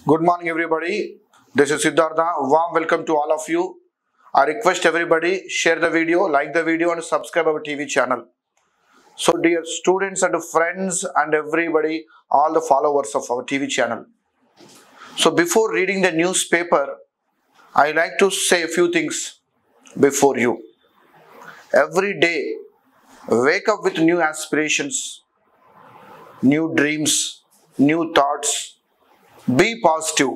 Good morning, everybody. This is Siddhartha. Warm welcome to all of you. I request everybody share the video, like the video, and subscribe our TV channel. So, dear students and friends and everybody, all the followers of our TV channel. So, before reading the newspaper, I like to say a few things before you. Every day, wake up with new aspirations, new dreams, new thoughts. Be positive.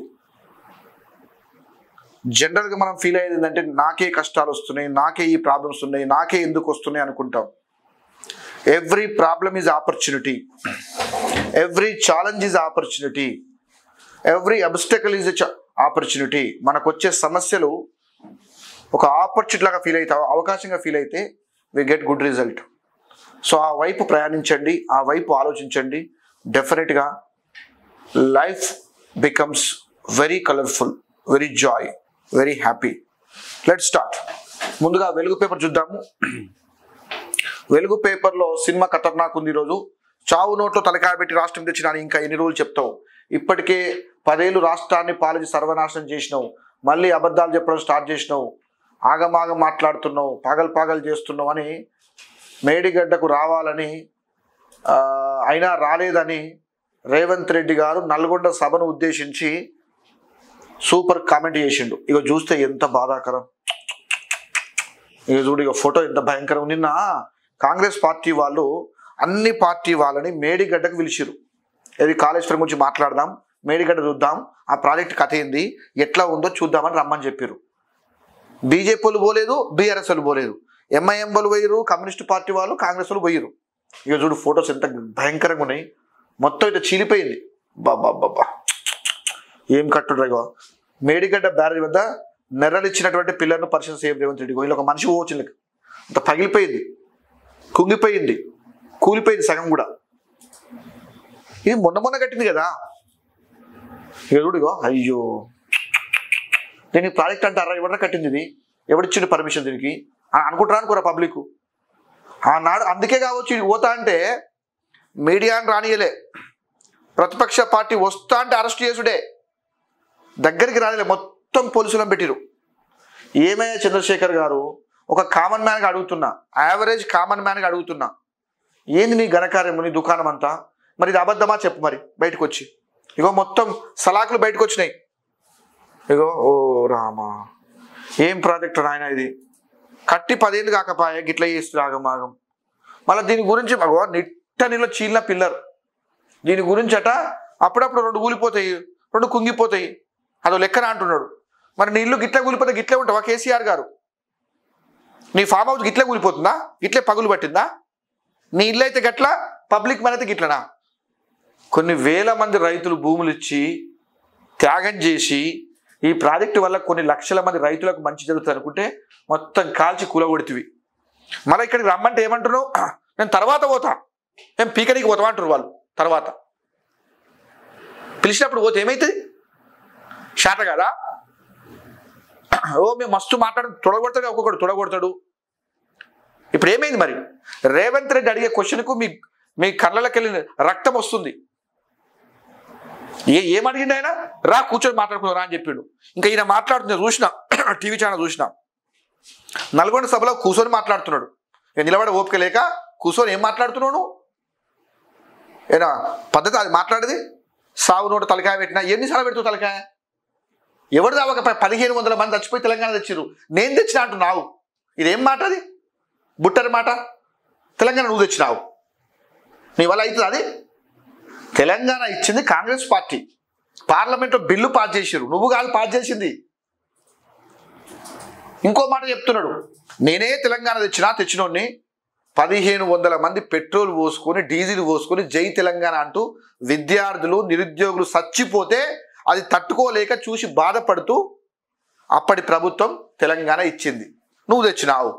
జనరల్గా మనం feel అయ్యేది ఏంటంటే నాకే కష్టాలు వస్తున్నాయి, నాకే ఈ problems ఉన్నాయి, నాకే ఎందుకు వస్తున్నాయి అనుకుంటాం. Every problem is opportunity, every challenge is opportunity, every obstacle is opportunity. మనకు వచ్చే సమస్యలు ఒక ఆపర్చునిటీ లాగా ఫీల్ అవుతావు, అవకాశంగా ఫీల్ అయితే we get good result. So ఆ వైపు ప్రయాణించండి, ఆ వైపు ఆలోచించండి. డెఫినెట్గా life becomes very colorful, very joy, very happy. Let's start. ముందుగా వెలుగు పేపర్ చూద్దాము. వెలుగు పేపర్లో సినిమా ఖతర్నాక్ ఉంది. ఈరోజు చావు నోట్లో తలకాయ పెట్టి రాష్ట్రం తెచ్చినా ఇంకా ఎన్ని రోజులు చెప్తావు? ఇప్పటికే 10 ఏళ్ళు రాష్ట్రాన్ని పాలించి సర్వనాశనం చేసినావు, మళ్ళీ అబద్ధాలు చెప్పడం స్టార్ట్ చేసినావు, ఆగమాగం మాట్లాడుతున్నావు, పాగలు చేస్తున్నావు అని మేడిగడ్డకు రావాలని అయినా రాలేదని రేవంత్ రెడ్డి గారు నల్గొండ సభను ఉద్దేశించి సూపర్ కామెంట్ చేసిండు. ఇక చూస్తే ఎంత బాధాకరం. ఇక చూడు, ఇక ఫోటో ఎంత భయంకరం. నిన్న కాంగ్రెస్ పార్టీ వాళ్ళు అన్ని పార్టీ వాళ్ళని మేడిగడ్డకు పిలిచిరు. ఇది కాళేశ్వరం గురించి మాట్లాడదాం, మేడిగడ్డ చూద్దాం, ఆ ప్రాజెక్ట్ కథ ఏంది, ఎట్లా ఉందో చూద్దామని రమ్మని చెప్పారు. బీజేపీ వాళ్ళు పోలేదు, బీఆర్ఎస్ వాళ్ళు పోలేదు, ఎంఐఎం వాళ్ళు పోయిరు, కమ్యూనిస్ట్ పార్టీ వాళ్ళు, కాంగ్రెస్ వాళ్ళు పోయిరు. ఇక చూడు ఫొటోస్ ఎంత భయంకరంగా ఉన్నాయి. మొత్తం ఇట్లా చీలిపోయింది. బాబా ఏం కట్టుడ్రగో. మేడిగడ్డ బ్యారేజ్ వద్ద నెర్రలిచ్చినటువంటి పిల్లర్ను పరిశీలన సీఎం రేవంత్ రెడ్డి. ఇలా ఒక మనిషి పోవచ్చు, అంత పగిలిపోయింది, కుంగిపోయింది, కూలిపోయింది సగం కూడా. ఇది మొన్న కట్టింది కదా. ఎవడిగో అయ్యో దీనికి ప్రాజెక్ట్ అంటారా? ఎవరైనా కట్టింది ఇది? ఎవడిచ్చిండు పర్మిషన్ దీనికి అని అనుకుంటారా అనుకోరా పబ్లిక్ ఆనాడు. అందుకే కావచ్చు ఇది పోతా అంటే మీడియాని రానియలే, ప్రతిపక్ష పార్టీ వస్తా అంటే అరెస్ట్ చేసుడే, దగ్గరికి రానిలే, మొత్తం పోలీసులను పెట్టిరు. ఏమయ్యా చంద్రశేఖర్ గారు, ఒక కామన్ మ్యాన్గా అడుగుతున్నా, యావరేజ్ కామన్ మ్యాన్గా అడుగుతున్నా, ఏంది నీ ఘనకార్యము, నీ దుకాణం అంతా? మరి ఇది అబద్ధమా చెప్పు మరి బయటకు వచ్చి. ఇగో మొత్తం సలాకులు బయటకు వచ్చినాయి. ఇగో ఓ రామా, ఏం ప్రాజెక్టు నాయన ఇది, కట్టి 10 ఏళ్ళు కాకపోయా గిట్లా చేస్తుంది ఆగమాగం. మళ్ళీ దీని గురించి నీళ్ళ చీలిన పిల్లర్, దీని గురించి అట అప్పుడప్పుడు 2 కూలిపోతాయి, 2 కుంగిపోతాయి, అదో లెక్కన అంటున్నాడు. మరి నీ ఇల్లు గిట్లా కూలిపోతే గిట్లే ఉంటావా కేసీఆర్ గారు? నీ ఫామ్ హౌస్ గిట్లే కూలిపోతుందా? గిట్లే పగులు పట్టిందా? నీ ఇల్లు అయితే గట్లా, పబ్లిక్ మన అయితే గిట్లనా? కొన్ని వేల మంది రైతులు భూములు ఇచ్చి త్యాగం చేసి ఈ ప్రాజెక్టు వల్ల కొన్ని లక్షల మంది రైతులకు మంచి జరుగుతుంది అనుకుంటే మొత్తం కాల్చి కూలగొడితివి. మళ్ళీ ఇక్కడికి రమ్మంటే ఏమంటున్నావు? నేను తర్వాత పోతా, ఏం పీకనికి పోతావా అంటారు వాళ్ళు. తర్వాత పిలిచినప్పుడు పోతే ఏమవుతుంది? షాట కదా. ఓ మేము మస్తు మాట్లాడు తొడగొడతాడు, ఒక్కొక్కడు తొడగొడతాడు. ఇప్పుడు ఏమైంది మరి? రేవంత్ రెడ్డి అడిగే క్వశ్చన్కు మీ కళ్ళకి వెళ్ళిన రక్తం వస్తుంది. ఏమడిగిండు ఆయన? రా కూర్చొని మాట్లాడుకున్నా అని చెప్పిండు. ఇంకా ఈయన మాట్లాడుతున్నా చూసిన, టీవీ ఛానల్ చూసిన, నల్గొండ సభలో కూర్చొని మాట్లాడుతున్నాడు. ఇక నిలబడ ఓపిక లేక కూర్చొని ఏం మాట్లాడుతున్నాడు? ఏనా పద్ధతి అది మాట్లాడేది? సాగు నోటు తలకాయ పెట్టినా ఎన్నిసార్లు పెడుతూ తలకాయ? ఎవరు దావక 1500 మంది చచ్చిపోయి తెలంగాణ తెచ్చిరు, నేను తెచ్చినా అంటున్నావు. ఇదేం మాట? అది బుట్టరి మాట. తెలంగాణ నువ్వు తెచ్చినావు, నీ వల్ల అవుతుంది అది? తెలంగాణ ఇచ్చింది కాంగ్రెస్ పార్టీ, పార్లమెంట్లో బిల్లు పాస్ చేసిరు, నువ్వు కాదు పాస్ చేసింది. ఇంకో మాట చెప్తున్నాడు, నేనే తెలంగాణ తెచ్చినోడిని 1500 మంది పెట్రోల్ పోసుకొని డీజిల్ పోసుకొని జై తెలంగాణ అంటూ విద్యార్థులు నిరుద్యోగులు చచ్చిపోతే అది తట్టుకోలేక చూసి బాధపడుతూ అప్పటి ప్రభుత్వం తెలంగాణ ఇచ్చింది, నువ్వు తెచ్చినావు.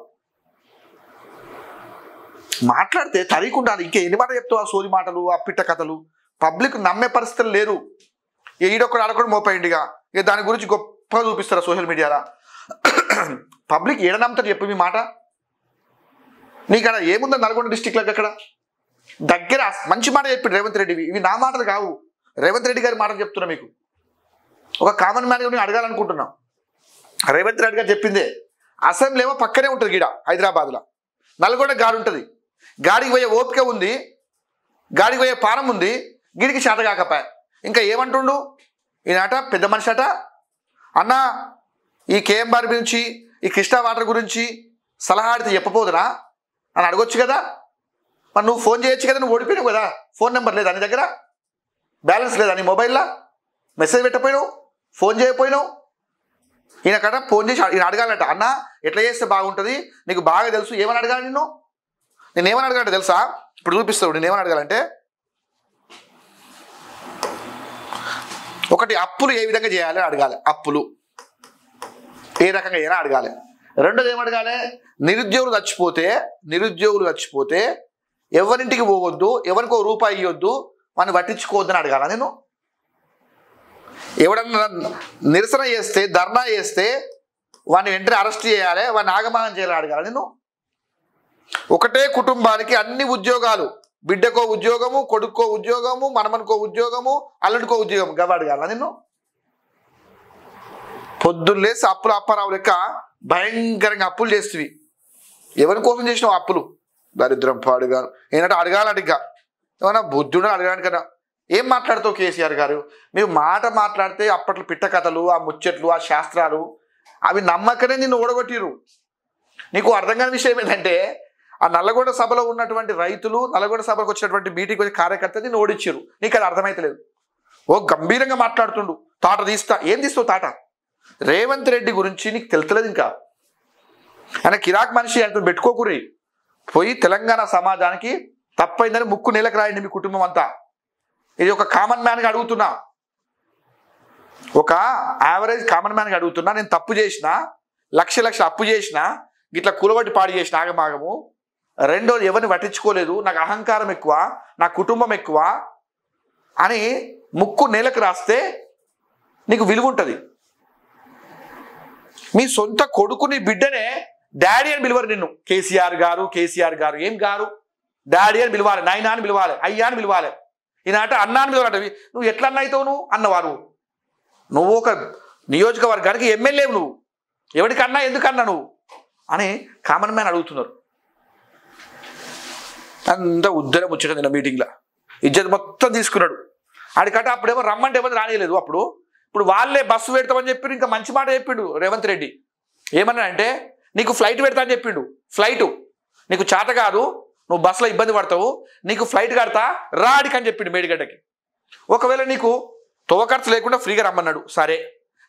మాట్లాడితే తరీకుండాలి. ఇంకా ఎన్ని మాట చెప్తావు? ఆ సోది మాటలు, ఆ పిట్ట కథలు. పబ్లిక్ నమ్మే పరిస్థితులు లేరు. ఈడొక్కడు ఆడొక్కడు మోపైండిగా. ఇక దాని గురించి గొప్పగా చూపిస్తారా సోషల్ మీడియాలో? పబ్లిక్ ఏడ నమ్ముతారు చెప్పు మీ మాట? నీకడ ఏముందో నల్గొండ డిస్టిక్లకు అక్కడ దగ్గర మంచి మాట చెప్పి రేవంత్ రెడ్డి. ఇవి నా మాటలు కావు, రేవంత్ రెడ్డి గారి మాటలు చెప్తున్నా మీకు. ఒక కామన్ మ్యాన్గా నేను అడగాలనుకుంటున్నాం. రేవంత్ రెడ్డి గారు చెప్పిందే, అసెంబ్లీ ఏమో పక్కనే ఉంటుంది గీడ హైదరాబాద్లో, నల్గొండ గాడి ఉంటుంది, గాడికి పోయే ఓపిక ఉంది, గాడికి పోయే పానం ఉంది, గిడికి చేత కాకపోయా. ఇంకా ఏమంటుండు ఈయనట, పెద్ద మనిషి అట, అన్న ఈ కేఎంఆర్ గురించి ఈ కృష్ణా వాటర్ గురించి సలహా అడితే చెప్పపోదురా అని అడగొచ్చు కదా. మరి నువ్వు ఫోన్ చేయొచ్చు కదా, నువ్వు ఓడిపోయావు కదా, ఫోన్ నెంబర్ లేదా నీ దగ్గర, బ్యాలెన్స్ లేదా నీ మొబైల్లో, మెసేజ్ పెట్టపోయినావు, ఫోన్ చేయకపోయినావు. ఈయన కట ఫోన్ చేసి ఈయన అడగాలంట, అన్న ఎట్లా చేస్తే బాగుంటుంది నీకు బాగా తెలుసు, ఏమని అడగాలి నేను ఏమని అడగాలంటే తెలుసా, ఇప్పుడు చూపిస్తాడు. నేను ఏమని అడగాలంటే, ఒకటి అప్పులు ఏ విధంగా చేయాలి అడగాలి, అప్పులు ఏ రకంగా అయినా అడగాలి. రెండోది ఏమడగాలి, నిరుద్యోగులు చచ్చిపోతే ఎవరింటికి పోవద్దు, ఎవరికో రూపాయి ఇవ్వద్దు, వాడిని పట్టించుకోవద్దని అడగాల నేను. ఎవడన్నా నిరసన చేస్తే, ధర్నా చేస్తే వాడిని వెంటనే అరెస్ట్ చేయాలి, వాడిని ఆగమనం చేయాలి అడగాల నేను. ఒకటే కుటుంబానికి అన్ని ఉద్యోగాలు, బిడ్డకో ఉద్యోగము, కొడుక్కో ఉద్యోగము, మనమనుకో ఉద్యోగము, అల్లుడికో ఉద్యోగం, గవ అడగాల నేను. పొద్దున్నేసి అప్పులు అప్పారావు లెక్క భయంకరంగా అప్పులు చేస్తవి. ఎవరి కోసం చేసినావు అప్పులు? దరిద్రం పాడుగా ఏంటంటే అడగాలంటే ఇంకా ఏమన్నా బుద్ధుడు అడగడానికన్నా. ఏం మాట్లాడుతావు కేసీఆర్ గారు? మీరు మాట మాట్లాడితే అప్పట్లో పిట్ట కథలు, ఆ ముచ్చట్లు, ఆ శాస్త్రాలు అవి నమ్మకనే నిన్ను ఓడగొట్టిరు. నీకు అర్థం కాని విషయం ఏంటంటే, ఆ నల్లగొండ సభలో ఉన్నటువంటి రైతులు, నల్లగొండ సభకు వచ్చినటువంటి మీటింగ్ వచ్చి కార్యకర్త నిన్ను ఓడించారు. నీకు అది అర్థమైతలేదు. ఓ గంభీరంగా మాట్లాడుతుండు, తాట తీస్తా. ఏం తీస్తావు తాట? రేవంత్ రెడ్డి గురించి నీకు తెలుతలేదు ఇంకా. ఆయన కిరాక్ మనిషి అంటూ పెట్టుకోకురి. పోయి తెలంగాణ సమాజానికి తప్పైందని ముక్కు నేలకు రాయండి మీ కుటుంబం అంతా. ఇది ఒక కామన్ మ్యాన్గా అడుగుతున్నా, ఒక యావరేజ్ కామన్ మ్యాన్గా అడుగుతున్నా. నేను తప్పు చేసిన, లక్ష అప్పు చేసిన, ఇట్లా కూలబట్టి పాడు చేసిన ఆగమాగము. రెండోది ఎవరిని పట్టించుకోలేదు, నాకు అహంకారం ఎక్కువ, నా కుటుంబం ఎక్కువ అని ముక్కు నేలకు రాస్తే నీకు విలువ ఉంటుంది. మీ సొంత కొడుకుని బిడ్డనే డాడీ అని పిలవరు నిన్ను. కేసీఆర్ గారు ఏం గారు? డాడీ అని పిలవాలి, నాయనా అని పిలవాలి, అయ్యా అని పిలవాలి. ఈనాట అన్నా అని పిలవాలంటే నువ్వు ఎట్లా అన్న అవుతావు? నువ్వు అన్నవారు, నువ్వు ఒక నియోజకవర్గానికి ఎమ్మెల్యే, నువ్వు ఎవరికన్నా ఎందుకన్నా నువ్వు అని కామన్ మ్యాన్ అడుగుతున్నారు. అంత ఉద్దరం వచ్చాడు నిన్న మీటింగ్లో, ఇజ్జత్ మొత్తం తీసుకున్నాడు. ఆడికట అప్పుడేమో రమ్మంటే ఏమో రానియలేదు. ఇప్పుడు వాళ్ళే బస్సు పెడతామని చెప్పి ఇంకా మంచి మాట చెప్పిండు రేవంత్ రెడ్డి. ఏమన్నా అంటే, నీకు ఫ్లైట్ పెడతా అని చెప్పిండు. ఫ్లైట్ నీకు చేత కాదు, నువ్వు బస్సులో ఇబ్బంది పడతావు, నీకు ఫ్లైట్ కడతా రాడికి అని చెప్పిండు మేడిగడ్డకి. ఒకవేళ నీకు తోవ ఖర్చు లేకుండా ఫ్రీగా రమ్మన్నాడు. సరే,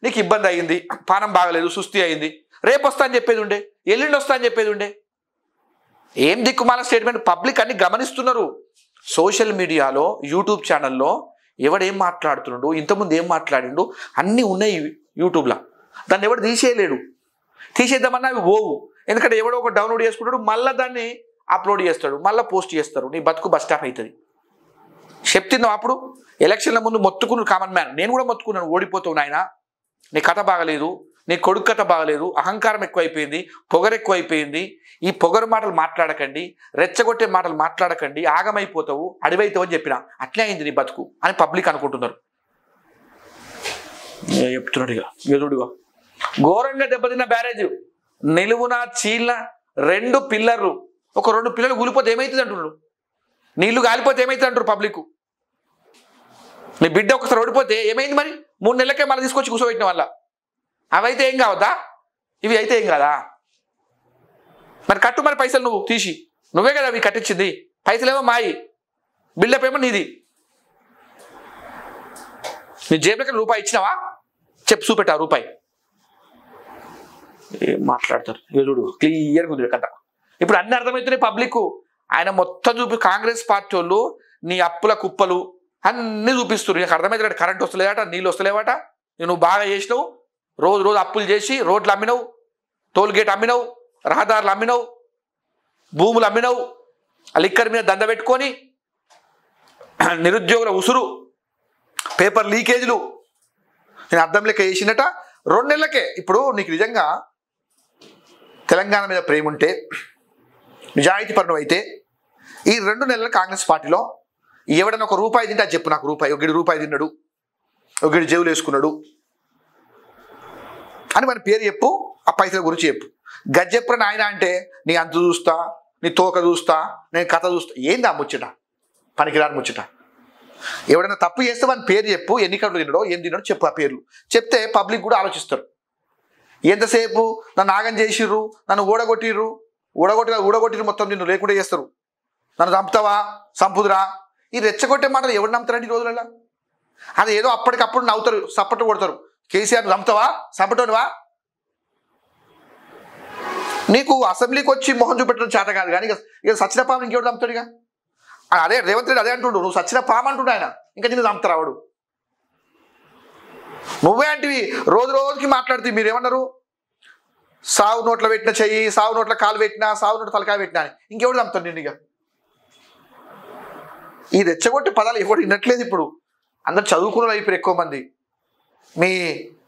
నీకు ఇబ్బంది అయ్యింది, పానం బాగలేదు, సుస్థి అయింది, రేపు వస్తా అని చెప్పేది ఉండే, ఎల్లుండి వస్తా అని చెప్పేది ఉండే. ఏం దిక్కుమాల స్టేట్మెంట్. పబ్లిక్ అన్ని గమనిస్తున్నారు. సోషల్ మీడియాలో, యూట్యూబ్ ఛానల్లో ఎవడేం మాట్లాడుతున్నాడు, ఇంతకుముందు ఏం మాట్లాడిండు అన్నీ ఉన్నాయి యూట్యూబ్లో. దాన్ని ఎవడు తీసేయలేడు. తీసేద్దామన్నా అవి పోవు. ఎందుకంటే ఎవడో ఒక డౌన్లోడ్ చేసుకుంటాడు, మళ్ళీ దాన్ని అప్లోడ్ చేస్తాడు, మళ్ళీ పోస్ట్ చేస్తారు. నీ బతుకు బస్ స్టాప్ అవుతుంది. చెప్తున్నావు. అప్పుడు ఎలక్షన్ల ముందు మొత్తుకున్నాడు కామన్ మ్యాన్. నేను కూడా మొత్తుకున్నాను, ఓడిపోతావు నాయన, నీ కథ బాగలేదు, నీ కొడుకు కథ బాగలేదు, అహంకారం ఎక్కువైపోయింది, పొగరు ఎక్కువైపోయింది, ఈ పొగరు మాటలు మాట్లాడకండి, రెచ్చగొట్టే మాటలు మాట్లాడకండి, ఆగమైపోతావు, అడివైతావు అని చెప్పిన. అట్లే అయింది నీ బతుకు అని పబ్లిక్ అనుకుంటున్నారు. చెప్తున్నాడుగా ఎదుడుగా. ఘోరంగా దెబ్బతిన్న బ్యారేజ్, నిలువున చీల 2 పిల్లర్లు, ఒక 2 పిల్లలు కూలిపోతే ఏమవుతుంది అంటున్నారు, నీళ్లు కాలిపోతే ఏమవుతుంది అంటారు పబ్లిక్. నీ బిడ్డ ఒకసారి ఓడిపోతే ఏమైంది మరి? 3 నెలలకే మళ్ళీ తీసుకొచ్చి కూర్చోబెట్టిన వల్ల. అవైతే ఏం కావద్దా? ఇవి అయితే ఏం కాదా? మరి కట్టు మరి పైసలు, నువ్వు తీసి, నువ్వే కదా అవి కట్టించింది. పైసలేమో మాయి, బిల్డప్ ఏమో నీది. నీ జేబులకి రూపాయి ఇచ్చినావా? చెప్పు, చూపెట్టా రూపాయి. ఏం మాట్లాడతారు చూడు, క్లియర్గా ఉంది కథ. ఇప్పుడు అన్ని అర్థమవుతున్నాయి పబ్లిక్. ఆయన మొత్తం కాంగ్రెస్ పార్టీ వాళ్ళు నీ అప్పుల కుప్పలు అన్నీ చూపిస్తున్నారు. నీకు అర్థమవుతుంది. కరెంట్ వస్తలేవట, నీళ్ళు వస్తలేవట, నువ్వు బాగా చేసినావు, రోజు అప్పులు చేసి రోడ్లు అమ్మినావు, టోల్ గేట్ అమ్మినావు, రహదారులు అమ్మినావు, భూములు అమ్మినావు, లిక్కర్ మీద దంద పెట్టుకొని నిరుద్యోగుల ఉసురు, పేపర్ లీకేజీలు, నేను అర్థం లెక్క చేసినట 2 నెలలకే. ఇప్పుడు నీకు నిజంగా తెలంగాణ మీద ప్రేమ ఉంటే, నిజాయితీ పరుడు అయితే, ఈ 2 నెలల కాంగ్రెస్ పార్టీలో ఎవడన్నా 1 రూపాయి తింటే అది చెప్పు నాకు. రూపాయి, 1 రూపాయి తిన్నాడు, 1 జేబులు వేసుకున్నాడు, అని మన పేరు చెప్పు, ఆ పైసల గురించి చెప్పు. గజ్జెప్పుర నాయన అంటే నీ అంతు చూస్తా, నీ తోక చూస్తా, నేను కథ చూస్తా. ఏంది ఆ ముచ్చట? పనికిరాని ముచ్చట. ఎవడైనా తప్పు చేస్తే మన పేరు చెప్పు, ఎన్ని కట్లు తినడో ఏం తినడో చెప్పు. ఆ పేర్లు చెప్తే పబ్లిక్ కూడా ఆలోచిస్తారు. ఎంతసేపు నన్ను ఆగం చేసిర్రు, నన్ను ఊడగొట్టిరు మొత్తం నిన్ను లేకుండా చేస్తారు, నన్ను చంపుతావా, సంపుదురా, ఈ రెచ్చగొట్టే మాటలు ఎవరు నమ్ముతారండి ఈ రోజులలో? అది ఏదో అప్పటికప్పుడు నవ్వుతారు, సప్పట్లు కొడతారు. కేసీఆర్ చంపుతావా, చంపటోనివా? నీకు అసెంబ్లీకి వచ్చి మొహం చూపెట్టడం చేత కాదు, కానీ ఇక సచిన పాము ఇంకెవడు చంపుతాడు? ఇక అదే రేవంత్ రెడ్డి అదే అంటుండు, నువ్వు సచిన పాము అంటుండు ఆయన, ఇంకా నిన్ను చంపుతారా వాడు? నువ్వే అంటివి రోజు రోజుకి మాట్లాడుతూ. మీరేమన్నారు? సావు నోట్లో పెట్టిన చెయ్యి, సావు నోట్ల కాలు పెట్టినా, సావు నోట్ల తలకాయ పెట్టినా అని ఇంకెవడు చంపుతాడు నేను? ఇక ఈ రెచ్చగొట్టే పదాలు ఎవడు వినట్లేదు ఇప్పుడు. అందరు చదువుకున్న అయిపోయారు ఎక్కువ మంది. మీ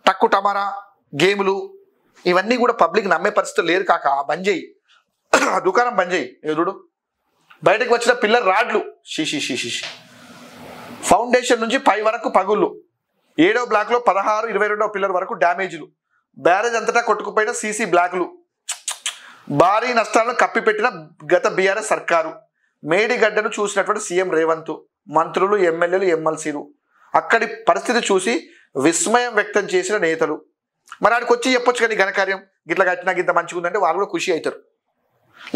టక్కు టమారా గేములు ఇవన్నీ కూడా పబ్లిక్ నమ్మే పరిస్థితులు లేరు. కాక బంద్ చేయి, దుకాణం బంద్ చేయి. ఎదుడు బయటకు వచ్చిన పిల్లర్ రాడ్లు షిషి ఫౌండేషన్ నుంచి పై వరకు పగుళ్ళు, 7వ బ్లాక్లో 16, 22వ పిల్లర్ వరకు డ్యామేజ్లు, బ్యారేజ్ అంతటా కొట్టుకుపోయిన సీసీ బ్లాక్లు, భారీ నష్టాలను కప్పిపెట్టిన గత బీఆర్ఎస్ సర్కారు, మేడిగడ్డను చూసినటువంటి సీఎం రేవంత్, మంత్రులు, ఎమ్మెల్యేలు, ఎమ్మెల్సీలు, అక్కడి పరిస్థితి చూసి విస్మయం వ్యక్తం చేసిన నేతలు. మరి ఆడికి వచ్చి చెప్పొచ్చు కానీ ఘనకార్యం గిట్ల కట్టినా గింత మంచిగా ఉందంటే వాళ్ళు కూడా ఖుషి అవుతారు.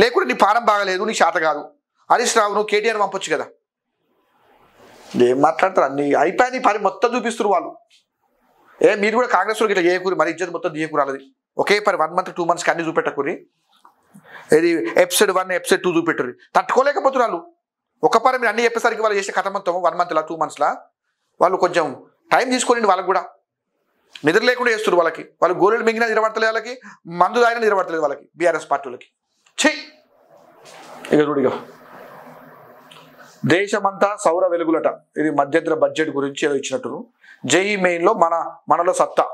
లేకుంటే నీ పానం బాగలేదు, నీ శాత కాదు, హరీష్ రావు నువ్వు కేటీఆర్ పంపొచ్చు కదా. ఏం మాట్లాడతారు? అన్ని అయిపోయి నీ పని మొత్తం చూపిస్తారు వాళ్ళు. మీరు కూడా కాంగ్రెస్ ఇట్లా చేయకూరి, మరి ఇజ్జత్ మొత్తం తీయకూరాలది. ఒకే పని 1 month 2 monthsకి అన్ని చూపెట్టకూరి. ఇది ఎపిసోడ్ 1 ఎపిసోడ్ 2 చూపెట్టుర్రి. తట్టుకోలేకపోతున్నారు వాళ్ళు. ఒక పని మీరు అన్ని చెప్పేసరికి వాళ్ళు చేసే కథ మొత్తం 1 month 2 monthsలా వాళ్ళు కొంచెం టైం తీసుకోండి. వాళ్ళకి కూడా నిద్ర లేకుండా చేస్తారు. వాళ్ళు గోళీలు మింగినా నిలబడతలేదు, వాళ్ళకి మందు తాగినా నిలబడతలేదు వాళ్ళకి, బీఆర్ఎస్ పార్టీలకి. చెయ్యి ఇక చూడిగా దేశమంతా సౌర వెలుగులట. ఇది మధ్యంతర బడ్జెట్ గురించి ఏదో ఇచ్చినట్టు. జేఈ మెయిన్లో మనలో సత్తా,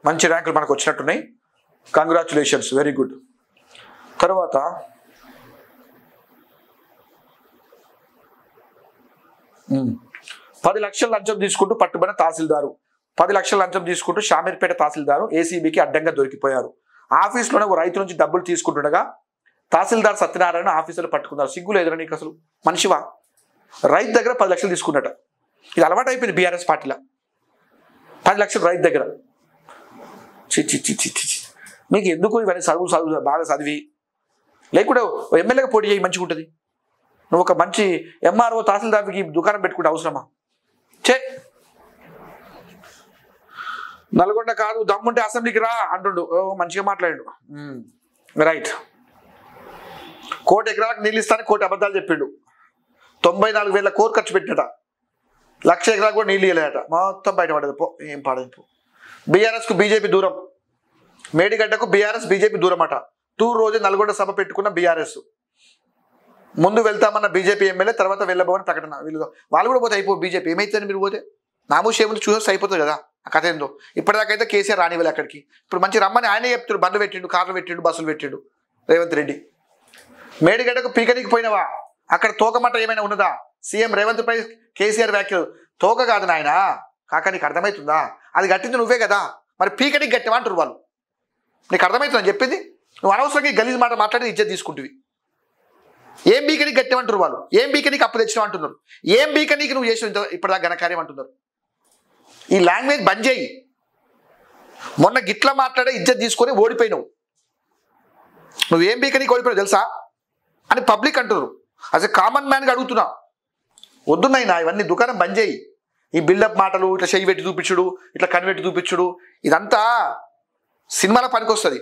మంచి ర్యాంకులు మనకు వచ్చినట్టున్నాయి. Congratulations, very good. తర్వాత 10 లక్షల లంచం తీసుకుంటూ పట్టుబడిన తహసీల్దారు. 10 లక్షల లంచం తీసుకుంటూ షామీర్పేట తహసీల్దారు ఏసీబీకి అడ్డంగా దొరికిపోయారు. ఆఫీస్లోనే ఒక రైతు నుంచి డబ్బులు తీసుకుంటుండగా తహసీల్దార్ సత్యనారాయణ ఆఫీసులో పట్టుకున్నారు. సిగ్గు లేదురా నీకు అసలు? మనిషివా? రైతు దగ్గర 10 లక్షలు తీసుకున్నట. ఇది అలవాటు అయిపోయింది బీఆర్ఎస్ పార్టీలో. 10 లక్షలు రైతు దగ్గర. మీకు ఎందుకు ఇవన్నీ చదువు బాగా చదివి లేకుండా ఎమ్మెల్యేగా పోటీ చేయి, మంచిగా ఉంటుంది. నువ్వు ఒక మంచి ఎంఆర్ఓ తహసీల్దార్కి దుకాణం పెట్టుకుంటే అవసరమా? నల్గొండ కాదు, దమ్ముంటే అసెంబ్లీకి రా అంటుండు. మంచిగా మాట్లాడు, రైట్. 1 కోటి ఎకరాలకు నీళ్ళు ఇస్తాను 1 కోటి అబద్ధాలు చెప్పిండు. 94,000 కోట్లు ఖర్చు పెట్టినట. 1,00,000 ఎకరాలకు కూడా నీళ్ళు ఇవ్వలేట. మొత్తం బయటపడదు. ఏం పాడైపు. బీఆర్ఎస్కు బీజేపీ దూరం, మేడిగడ్డకు బీఆర్ఎస్ బీజేపీ దూరం అట. టూర్ రోజు నల్గొండ సభ పెట్టుకున్న బీఆర్ఎస్. ముందు వెళ్తామన్న బీజేపీ ఎమ్మెల్యే, తర్వాత వెళ్ళబోని ప్రకటన. వాళ్ళు కూడా పోతే అయిపో. బీజేపీ ఏమైతుంది? మీరు పోతే నామూషి ఏముంది చూసేస్తే అయిపోతుంది కదా ఆ కథ ఏందో. ఇప్పటిదాకైతే కేసీఆర్ రానివ్వలే అక్కడికి. ఇప్పుడు మంచి రమ్మని ఆయనే చెప్తాడు. బండ్లు పెట్టిండు, కార్లు పెట్టిండు, బస్సులు పెట్టిండు రేవంత్ రెడ్డి. మేడిగడ్డకు పీకనికి పోయినవా? అక్కడ తోకమట్ట ఏమైనా ఉన్నదా? సీఎం రేవంత్ పై కేసీఆర్ వ్యాఖ్యలు. తోక కాదు నాయన, కాక నీకు అర్థమవుతుందా? అది కట్టింది నువ్వే కదా, మరి పీకనికి గట్టివా అంటారు వాళ్ళు. నీకు అర్థమవుతుందని చెప్పింది. నువ్వు అనవసరంగా గలీజ్ మాట మాట్లాడి ఇజ్జత్ తీసుకుంటువి. ఏం బీకనికి గట్టివంటారు వాళ్ళు. ఏం బీకనికి అప్పు తెచ్చినావు అంటున్నారు. ఏం బీకనికి నువ్వు చేసిన ఇప్పటిదాకా ఘనకార్యం అంటున్నారు. ఈ లాంగ్వేజ్ బంద్ చేయి. మొన్న గిట్లా మాట్లాడే ఇజ్జత్ తీసుకొని ఓడిపోయినావు. నువ్వేం బీకనికి ఓడిపోయావు తెలుసా అని పబ్లిక్ అంటున్నారు. అసలు కామన్ మ్యాన్గా అడుగుతున్నా. వద్దున్నాయినా ఇవన్నీ, దుకాణం బంద్ చేయి. ఈ బిల్డప్ మాటలు, ఇట్లా చెయ్యి పెట్టి చూపించుడు, ఇట్లా కనిపెట్టి చూపించుడు, ఇదంతా సినిమాల పనికి వస్తుంది.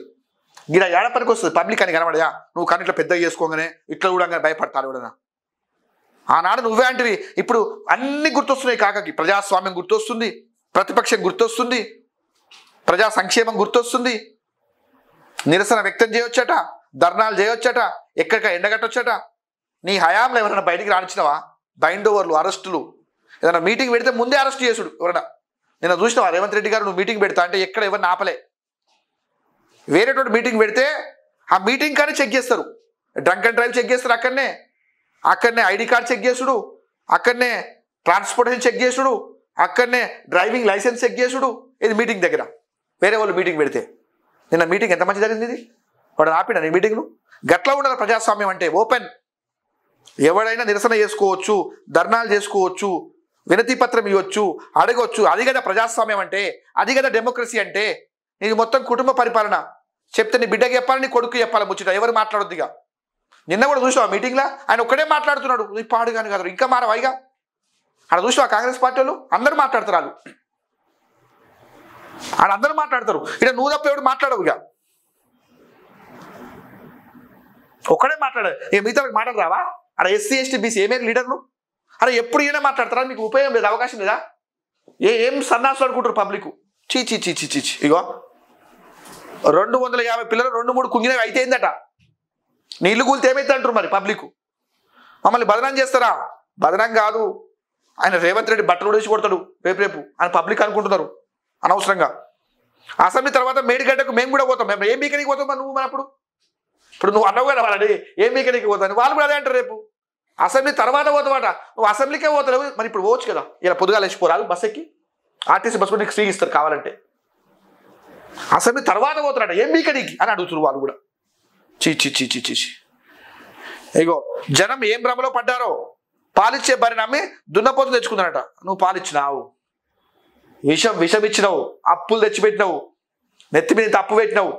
గిడ ఏడ పనికి వస్తుంది? పబ్లిక్ అని కనబడయా? నువ్వు కానీ ఇట్లా పెద్దగా చేసుకోగానే ఇట్లా కూడా భయపడతారు ఎవడన్నా. ఆనాడు నువ్వే అంటివి, ఇప్పుడు అన్ని గుర్తొస్తున్నాయి. కాకకి ప్రజాస్వామ్యం గుర్తొస్తుంది, ప్రతిపక్షం గుర్తొస్తుంది, ప్రజా సంక్షేమం గుర్తొస్తుంది. నిరసన వ్యక్తం చేయొచ్చట, ధర్నాలు చేయొచ్చట, ఎక్కడిక ఎండగట్టొచ్చట. నీ హయాంలో ఎవరైనా బయటికి రానిచ్చినవా? బైండ్ ఓవర్లు, అరెస్టులు. ఏదైనా మీటింగ్ పెడితే ముందే అరెస్ట్ చేసుడు ఎవరైనా. నేను చూసినావా రేవంత్ రెడ్డి గారు నువ్వు మీటింగ్ పెడతా అంటే ఎక్కడ ఎవరిని ఆపలే. వేరేటోటి మీటింగ్ పెడితే ఆ మీటింగ్ కానీ చెక్ చేస్తారు. డ్రంక్ అండ్ డ్రైవ్ చెక్ చేస్తారు. అక్కడనే ఐడి కార్డ్ చెక్ చేసుడు, అక్కడనే ట్రాన్స్పోర్టేషన్ చెక్ చేసుడు, అక్కడనే డ్రైవింగ్ లైసెన్స్ చెక్ చేసుడు. ఇది మీటింగ్ దగ్గర. వేరే వాళ్ళు మీటింగ్ పెడితే. నిన్న మీటింగ్ ఎంత మంచి జరిగింది, ఇది వాడు ఆపిన నీ మీటింగ్ను. గట్లా ఉండాలి ప్రజాస్వామ్యం అంటే, ఓపెన్. ఎవడైనా నిరసన చేసుకోవచ్చు, ధర్నాలు చేసుకోవచ్చు, వినతి పత్రం ఇవ్వచ్చు, అడగవచ్చు. అది కదా ప్రజాస్వామ్యం అంటే, అది కదా డెమోక్రసీ అంటే. నీది మొత్తం కుటుంబ పరిపాలన. చెప్తే నీ బిడ్డకి చెప్పాలి, నీ కొడుకు చెప్పాలి ముచ్చట, ఎవరు మాట్లాడొద్దిగా. నిన్న కూడా చూసావా మీటింగ్లో, ఆయన ఒక్కడే మాట్లాడుతున్నాడు, నీ పాడుగాని కాదు ఇంకా మారవాయిగా. అక్కడ చూసావా కాంగ్రెస్ పార్టీ వాళ్ళు అందరూ మాట్లాడతారు, వాళ్ళు అందరూ మాట్లాడతారు. ఇక్కడ నువ్వు తప్ప ఎవడు మాట్లాడవు, ఇక ఒక్కడే మాట్లాడారు. ఇక మిగతా మాట్లాడు రావా? అక్కడ ఎస్సీ ఎస్టీ బీసీ ఏమేమి లీడర్లు, అరే ఎప్పుడు ఈయన మాట్లాడతారా? మీకు ఉపయోగం లేదు, అవకాశం లేదా? ఏం సన్నాసులు అనుకుంటారు పబ్లిక్. చీ చీ చీ చీ చీ. ఇగో 250 పిల్లలు 2-3 కుంగినవి అయితే ఏందట, నీళ్లు కూలితే ఏమైతే అంటారు మరి పబ్లిక్. మమ్మల్ని బదనాం చేస్తారా? బదనాం కాదు, ఆయన రేవంత్ రెడ్డి బట్టలు వేసి కొడతాడు రేపు అని పబ్లిక్ అనుకుంటున్నారు అనవసరంగా. అసెంబ్లీ తర్వాత మేడిగడ్డకు మేము కూడా పోతాం. మేము ఏం మీకనికి పోతాం నువ్వు మనప్పుడు? ఇప్పుడు నువ్వు అన్నావు కదా వాళ్ళని ఏం మీకనికి పోతాను, వాళ్ళు కూడా అదే అంటారు రేపు. అసెంబ్లీ తర్వాత పోతావాట, నువ్వు అసెంబ్లీకే పోతావు మరి. ఇప్పుడు పోవచ్చు కదా, ఇలా పొద్దుగా లేచిపోరాదు బస్ ఎక్కి, ఆర్టీసీ బస్ కూడా నీకు ఫ్రీ ఇస్తారు కావాలంటే. అసెంబ్లీ తర్వాత పోతారట, ఏం మీకనికి అని అడుగుతున్నారు వాళ్ళు కూడా. చీ చీ చీ చీ చీ. ఇగో జనం ఏం భ్రమలో పడ్డారో, పాలిచ్చే బరిని నమ్మి దున్నపోతు తెచ్చుకుందనట. నువ్వు పాలిచ్చినావు, విషం ఇచ్చినావు, అప్పులు తెచ్చిపెట్టినావు, నెత్తి మీద తప్పు పెట్టినావు.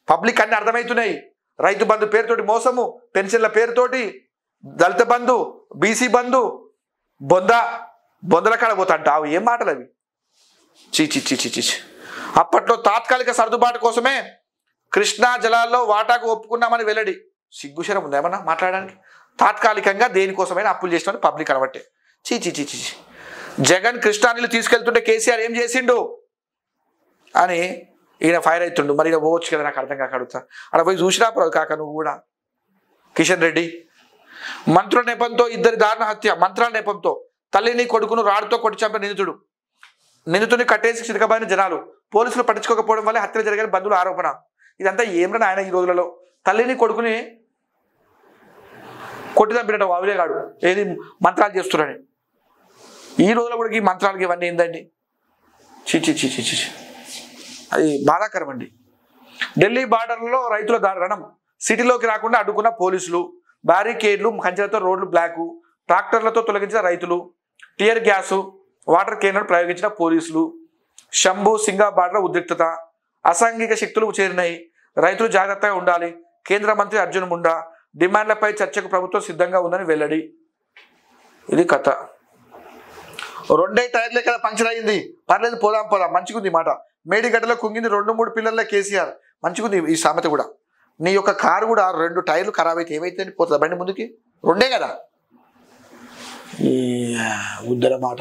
పబ్లిక్ అన్ని అర్థమవుతున్నాయి. రైతు బంధు పేరుతోటి మోసము, పెన్షన్ల పేరుతోటి, దళిత బంధు, బీసీ బంధు, బొందల కాడ పోతా అంటావు. ఏం మాటలు అవి? చీ చీ చీ చీ చీ. అప్పట్లో తాత్కాలిక సర్దుబాటు కోసమే కృష్ణా జలాల్లో వాటాకు ఒప్పుకున్నామని వెల్లడి. సిగ్గుశరం ఉంది ఏమన్నా మాట్లాడడానికి? తాత్కాలికంగా దేనికోసమైనా అప్పులు చేసినామని పబ్లిక్ అనబట్టే. చీ చీ చీ చీ. జగన్ కృష్ణా నీళ్ళు తీసుకెళ్తుంటే కేసీఆర్ ఏం చేసిండు అని ఈయన ఫైర్ అవుతుండు. మరి ఈయన పోవచ్చు కదా, నాకు అర్థం కాక అడుగుతా. అక్కడ పోయి చూసినా కాక నువ్వు కూడా. కిషన్ రెడ్డి మంత్రుల నెపంతో 2 దారుణ హత్య. మంత్రాల నెపంతో తల్లిని కొడుకును రాడుతో కొట్టి చంపిన నిందితుడిని కట్టేసి చిరకబాయిన జనాలు. పోలీసులు పట్టించుకోకపోవడం వల్ల హత్యలు జరిగిన బంధువుల ఆరోపణ. ఇదంతా ఏమన్నా ఆయన ఈ రోజులలో తల్లిని కొడుకుని కొట్టి చంపినట్టు వావిలేగాడు ఏది మంత్రాలు చేస్తున్నాడని. ఈ రోజులో కూడా ఈ మంత్రాలకి ఇవన్నీ ఏందండి? చిచి చిచి చిచి. అది బాధాకరం అండి. ఢిల్లీ బార్డర్లో రైతుల దారుణం. సిటీలోకి రాకుండా అడ్డుకున్న పోలీసులు, బ్యారికేడ్లు, కంచెలతో రోడ్లు బ్లాకు, ట్రాక్టర్లతో తొలగించిన రైతులు, టియర్ గ్యాసు, వాటర్ క్యానర్ ప్రయోగించిన పోలీసులు. శంభు సింగా బార్డర్ ఉద్రిక్తత. అసాంఘిక శక్తులు చేరినాయి, రైతులు జాగ్రత్తగా ఉండాలి. కేంద్ర మంత్రి అర్జున్ ముండా డిమాండ్లపై చర్చకు ప్రభుత్వం సిద్ధంగా ఉందని వెల్లడి. ఇది కథ. 2 టైర్లే కదా పంక్చర్ అయింది, పర్లేదు పోదాం మంచిగుంది మాట. మేడిగడ్డలో కుంగింది 2-3 పిల్లల కేసీఆర్. మంచిగుంది ఈ సామెత కూడా. నీ యొక్క కారు కూడా 2 టైర్లు ఖరాబ్ అయితే ఏమైతే పోతుంది బండి ముందుకి? 2 కదా. ఈ ఉద్దర మాట.